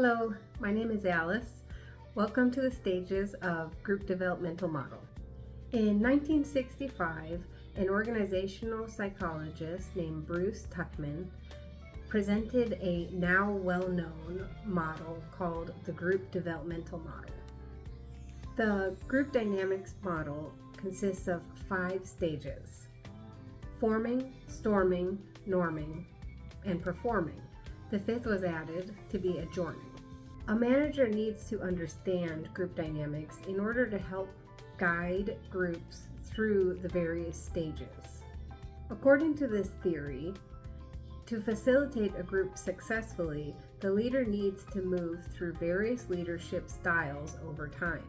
Hello, my name is Alice. Welcome to the stages of Group Developmental Model. In 1965, an organizational psychologist named Bruce Tuckman presented a now well-known model called the Group Developmental Model. The Group Dynamics model consists of 5 stages: forming, storming, norming, and performing. The 5th was added to be adjourning. A manager needs to understand group dynamics in order to help guide groups through the various stages. According to this theory, to facilitate a group successfully, the leader needs to move through various leadership styles over time.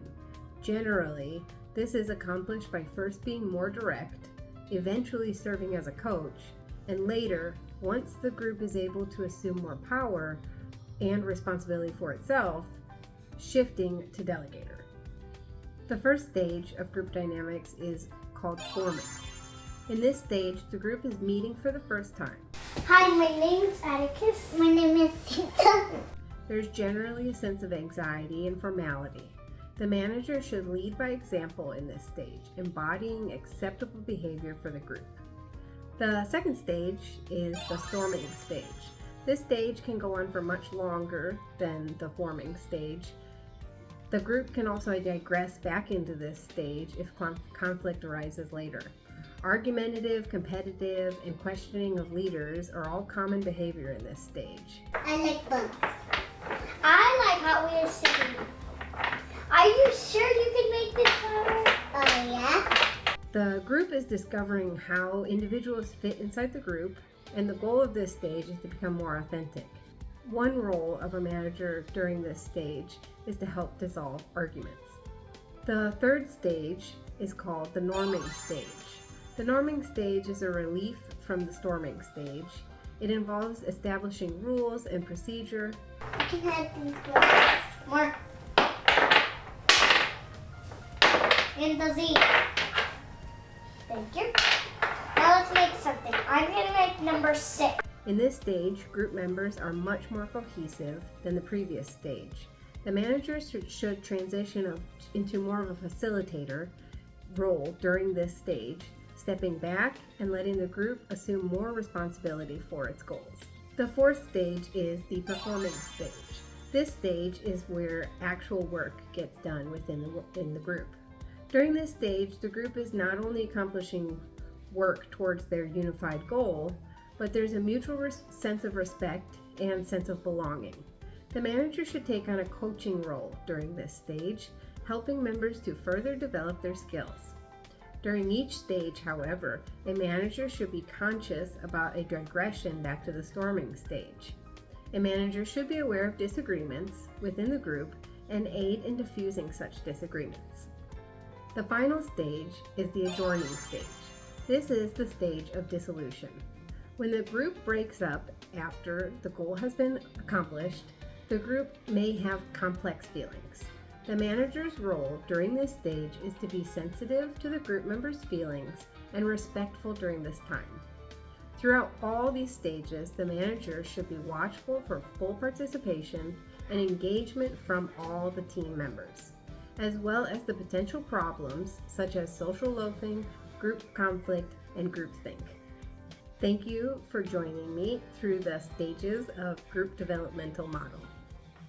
Generally, this is accomplished by first being more direct, eventually serving as a coach, and later, once the group is able to assume more power and responsibility for itself, shifting to delegator. The first stage of group dynamics is called forming. In this stage, the group is meeting for the first time. Hi, my name is Atticus. My name is Sita. There's generally a sense of anxiety and formality. The manager should lead by example in this stage, embodying acceptable behavior for the group. The second stage is the storming stage. This stage can go on for much longer than the forming stage. The group can also digress back into this stage if conflict arises later. Argumentative, competitive, and questioning of leaders are all common behavior in this stage. I like bugs. I like how we are singing. Are you sure you can make this flower? Oh, yeah? The group is discovering how individuals fit inside the group, and the goal of this stage is to become more authentic. One role of a manager during this stage is to help dissolve arguments. The third stage is called the norming stage. The norming stage is a relief from the storming stage. It involves establishing rules and procedure. I can have these blocks. More. And the Z. Thank you. Now let's make something. I'm going to make number 6. In this stage, group members are much more cohesive than the previous stage. The manager should transition into more of a facilitator role during this stage, stepping back and letting the group assume more responsibility for its goals. The 4th stage is the performing stage. This stage is where actual work gets done within the group. During this stage, the group is not only accomplishing work towards their unified goal, but there's a mutual sense of respect and sense of belonging. The manager should take on a coaching role during this stage, helping members to further develop their skills. During each stage, however, a manager should be conscious about a digression back to the storming stage. A manager should be aware of disagreements within the group and aid in diffusing such disagreements. The final stage is the adjourning stage. This is the stage of dissolution. When the group breaks up after the goal has been accomplished, the group may have complex feelings. The manager's role during this stage is to be sensitive to the group members' feelings and respectful during this time. Throughout all these stages, the manager should be watchful for full participation and engagement from all the team members, as well as the potential problems such as social loafing, group conflict, and groupthink. Thank you for joining me through the stages of Group Developmental Model.